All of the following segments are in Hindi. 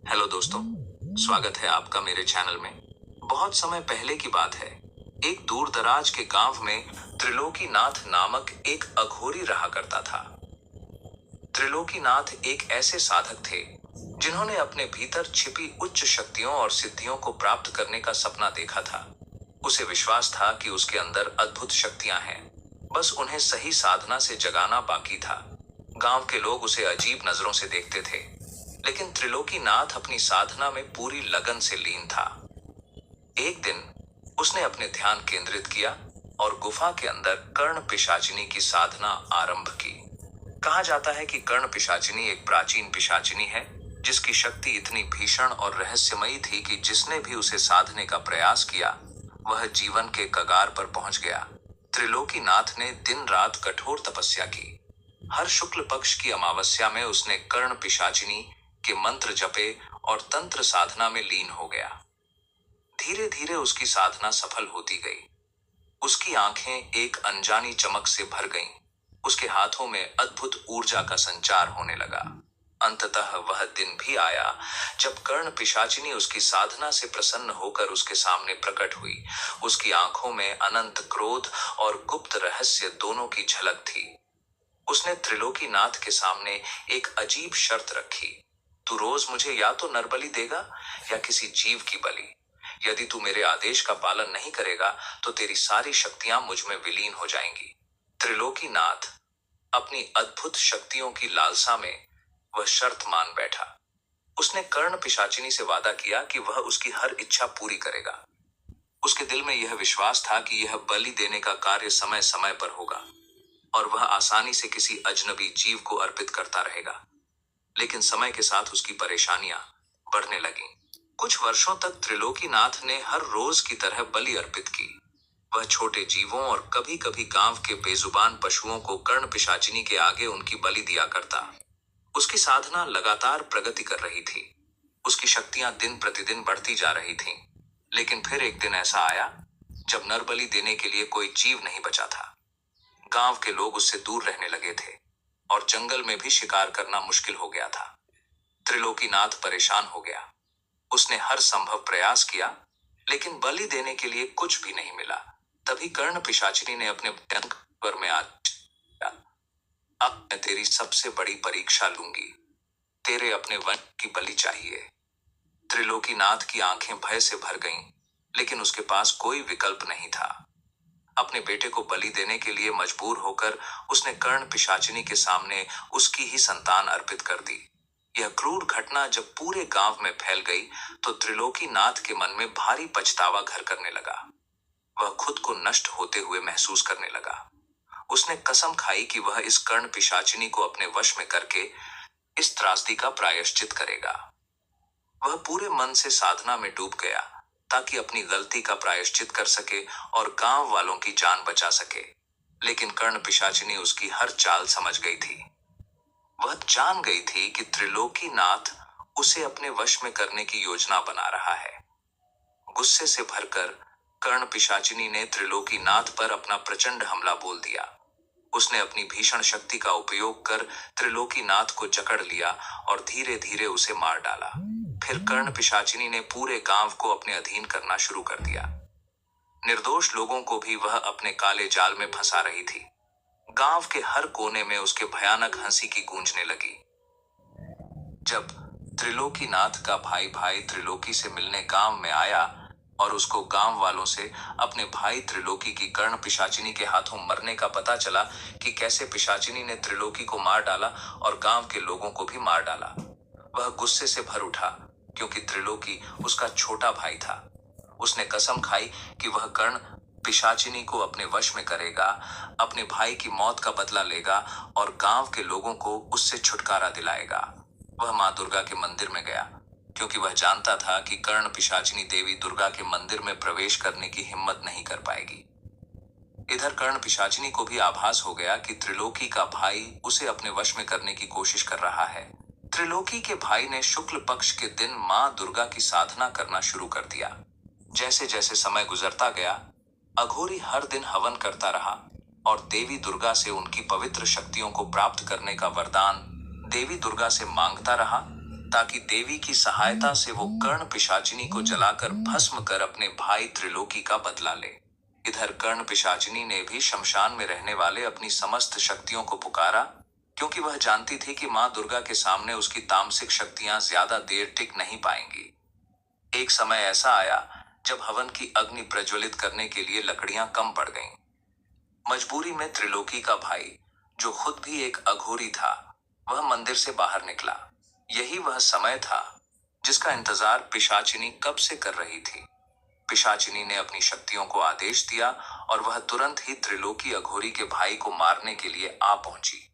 हेलो दोस्तों, स्वागत है आपका मेरे चैनल में। बहुत समय पहले की बात है। एक दूर दराज के गांव में त्रिलोकीनाथ नामक एक अघोरी रहा करता था। त्रिलोकीनाथ एक ऐसे साधक थे जिन्होंने अपने भीतर छिपी उच्च शक्तियों और सिद्धियों को प्राप्त करने का सपना देखा था। उसे विश्वास था कि उसके अंदर अद्भुत शक्तियां हैं, बस उन्हें सही साधना से जगाना बाकी था। गांव के लोग उसे अजीब नजरों से देखते थे, लेकिन त्रिलोकीनाथ अपनी साधना में पूरी लगन से लीन था। एक दिन उसने अपने ध्यान केंद्रित किया और गुफा के अंदर कर्ण पिशाचिनी की साधना आरंभ की। कहा जाता है कि कर्ण पिशाचिनी एक प्राचीन पिशाचिनी है जिसकी शक्ति इतनी भीषण और रहस्यमयी थी कि जिसने भी उसे साधने का प्रयास किया वह जीवन के कगार पर पहुंच गया। त्रिलोकीनाथ ने दिन रात कठोर तपस्या की। हर शुक्ल पक्ष की अमावस्या में उसने कर्ण पिशाचिनी के मंत्र जपे और तंत्र साधना में लीन हो गया। धीरे धीरे उसकी साधना सफल होती गई। उसकी आंखें एक अनजानी चमक से भर गईं। उसके हाथों में अद्भुत ऊर्जा का संचार होने लगा। अंततः वह दिन भी आया जब कर्ण पिशाचिनी उसकी साधना से प्रसन्न होकर उसके सामने प्रकट हुई। उसकी आंखों में अनंत क्रोध और गुप्त रहस्य दोनों की झलक थी। उसने त्रिलोकीनाथ के सामने एक अजीब शर्त रखी। तू रोज मुझे या तो नरबलि देगा या किसी जीव की बलि। यदि तू मेरे आदेश का पालन नहीं करेगा तो तेरी सारी शक्तियां मुझ में विलीन हो जाएंगी। त्रिलोकीनाथ अपनी अद्भुत शक्तियों की लालसा में वह शर्त मान बैठा। उसने कर्ण पिशाचिनी से वादा किया कि वह उसकी हर इच्छा पूरी करेगा। उसके दिल में यह विश्वास था कि यह बलि देने का कार्य समय समय पर होगा और वह आसानी से किसी अजनबी जीव को अर्पित करता रहेगा। लेकिन समय के साथ उसकी परेशानियां बढ़ने लगीं। कुछ वर्षों तक त्रिलोकीनाथ ने हर रोज की तरह बलि अर्पित की। वह छोटे जीवों और कभी कभी गांव के बेजुबान पशुओं को कर्ण पिशाचिनी के आगे उनकी बलि दिया करता। उसकी साधना लगातार प्रगति कर रही थी। उसकी शक्तियां दिन प्रतिदिन बढ़ती जा रही थीं। लेकिन फिर एक दिन ऐसा आया जब नरबलि देने के लिए कोई जीव नहीं बचा था। गांव के लोग उससे दूर रहने लगे थे और जंगल में भी शिकार करना मुश्किल हो गया था। त्रिलोकीनाथ परेशान हो गया। उसने हर संभव प्रयास किया, लेकिन बलि देने के लिए कुछ भी नहीं मिला। तभी कर्ण पिशाचिनी ने अपने भयंकर स्वर में आज, अब मैं तेरी सबसे बड़ी परीक्षा लूंगी। तेरे अपने वंश की बलि चाहिए। त्रिलोकीनाथ की आंखें भय से भर गईं, लेकिन उसके पास कोई विकल्प नहीं था। अपने बेटे को बलि देने के लिए मजबूर होकर उसने कर्ण पिशाचिनी के सामने उसकी ही संतान अर्पित कर दी। यह क्रूर घटना जब पूरे गांव में फैल गई तो त्रिलोकीनाथ के मन में भारी पछतावा घर करने लगा। वह खुद को नष्ट होते हुए महसूस करने लगा। उसने कसम खाई कि वह इस कर्ण पिशाचिनी को अपने वश में करके इस त्रासदी का प्रायश्चित करेगा। वह पूरे मन से साधना में डूब गया ताकि अपनी गलती का प्रायश्चित कर सके और गांव वालों की जान बचा सके। लेकिन कर्ण पिशाचिनी उसकी हर चाल समझ गई थी। वह जान गई थी कि त्रिलोकीनाथ उसे अपने वश में करने की योजना बना रहा है। गुस्से से भरकर कर्ण पिशाचिनी ने त्रिलोकीनाथ पर अपना प्रचंड हमला बोल दिया। उसने अपनी भीषण शक्ति का उपयोग कर त्रिलोकीनाथ को जकड़ लिया और धीरे धीरे उसे मार डाला। फिर कर्ण पिशाचिनी ने पूरे गांव को अपने अधीन करना शुरू कर दिया। निर्दोष लोगों को भी वह अपने काले जाल में फंसा रही थी। गांव के हर कोने में उसके भयानक हंसी की गूंजने लगी। जब त्रिलोकीनाथ का भाई भाई त्रिलोकी से मिलने गांव में आया और उसको गांव वालों से अपने भाई त्रिलोकी की कर्ण पिशाचिनी के हाथों मरने का पता चला कि कैसे पिशाचिनी ने त्रिलोकी को मार डाला और गांव के लोगों को भी मार डाला, वह गुस्से से भर उठा क्योंकि त्रिलोकी उसका छोटा भाई था। उसने कसम खाई कि वह कर्ण पिशाचिनी को अपने वश में करेगा, अपने भाई की मौत का बदला लेगा और गांव के लोगों को उससे छुटकारा दिलाएगा। वह मां दुर्गा के मंदिर में गया क्योंकि वह जानता था कि कर्ण पिशाचिनी देवी दुर्गा के मंदिर में प्रवेश करने की हिम्मत नहीं कर पाएगी। इधर कर्ण पिशाचिनी को भी आभास हो गया कि त्रिलोकी का भाई उसे अपने वश में करने की कोशिश कर रहा है। त्रिलोकी के भाई ने शुक्ल पक्ष के दिन मां दुर्गा की साधना करना शुरू कर दिया। जैसे जैसे समय गुजरता गया, अघोरी हर दिन हवन करता रहा और देवी दुर्गा से उनकी पवित्र शक्तियों को प्राप्त करने का वरदान देवी दुर्गा से मांगता रहा। ताकि देवी की सहायता से वो कर्ण पिशाचिनी को जलाकर भस्म कर अपने भाई त्रिलोकी का बदला ले। इधर कर्ण पिशाचिनी ने भी शमशान में रहने वाले अपनी समस्त शक्तियों को पुकारा, क्योंकि वह जानती थी कि मां दुर्गा के सामने उसकी तामसिक शक्तियां ज्यादा देर टिक नहीं पाएंगी। एक समय ऐसा आया जब हवन की अग्नि प्रज्वलित करने के लिए लकड़ियां कम पड़ गईं। मजबूरी में त्रिलोकी का भाई, जो खुद भी एक अघोरी था, वह मंदिर से बाहर निकला। यही वह समय था जिसका इंतजार पिशाचिनी कब से कर रही थी। पिशाचिनी ने अपनी शक्तियों को आदेश दिया और वह तुरंत ही त्रिलोकी अघोरी के भाई को मारने के लिए आ पहुंची।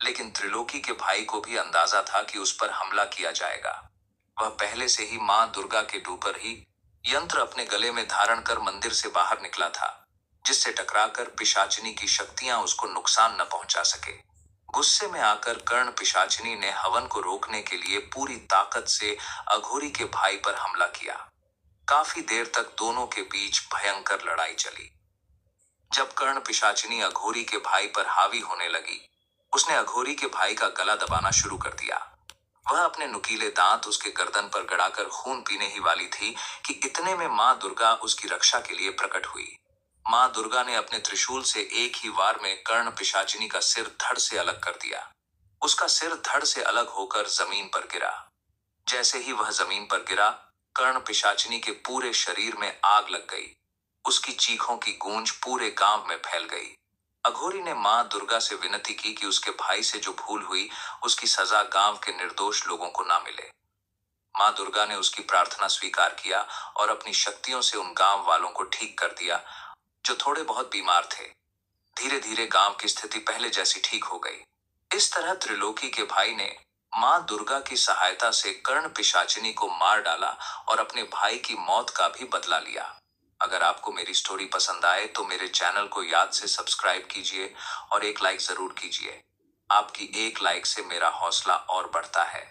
लेकिन त्रिलोकी के भाई को भी अंदाजा था कि उस पर हमला किया जाएगा। वह पहले से ही मां दुर्गा के ऊपर ही यंत्र अपने गले में धारण कर मंदिर से बाहर निकला था, जिससे टकराकर पिशाचिनी की शक्तियां उसको नुकसान न पहुंचा सके। गुस्से में आकर कर्ण पिशाचिनी ने हवन को रोकने के लिए पूरी ताकत से अघोरी के भाई पर हमला किया। काफी देर तक दोनों के बीच भयंकर लड़ाई चली। जब कर्ण पिशाचिनी अघोरी के भाई पर हावी होने लगी, उसने अघोरी के भाई का गला दबाना शुरू कर दिया। वह अपने नुकीले दांत उसके गर्दन पर गड़ाकर खून पीने ही वाली थी कि इतने में मां दुर्गा उसकी रक्षा के लिए प्रकट हुई। मां दुर्गा ने अपने त्रिशूल से एक ही वार में कर्ण पिशाचिनी का सिर धड़ से अलग कर दिया। उसका सिर धड़ से अलग होकर जमीन पर गिरा। जैसे ही वह जमीन पर गिरा, कर्ण पिशाचिनी के पूरे शरीर में आग लग गई। उसकी चीखों की गूंज पूरे गांव में फैल गई। अघोरी ने मां दुर्गा से विनती की कि उसके भाई से जो भूल हुई, उसकी सजा गांव के निर्दोष लोगों को ना मिले। मां दुर्गा ने उसकी प्रार्थना स्वीकार किया और अपनी शक्तियों से उन गांव वालों को ठीक कर दिया जो थोड़े बहुत बीमार थे। धीरे धीरे गांव की स्थिति पहले जैसी ठीक हो गई। इस तरह त्रिलोकी के भाई ने मां दुर्गा की सहायता से कर्ण पिशाचिनी को मार डाला और अपने भाई की मौत का भी बदला लिया। अगर आपको मेरी स्टोरी पसंद आए तो मेरे चैनल को याद से सब्सक्राइब कीजिए और एक लाइक जरूर कीजिए। आपकी एक लाइक से मेरा हौसला और बढ़ता है।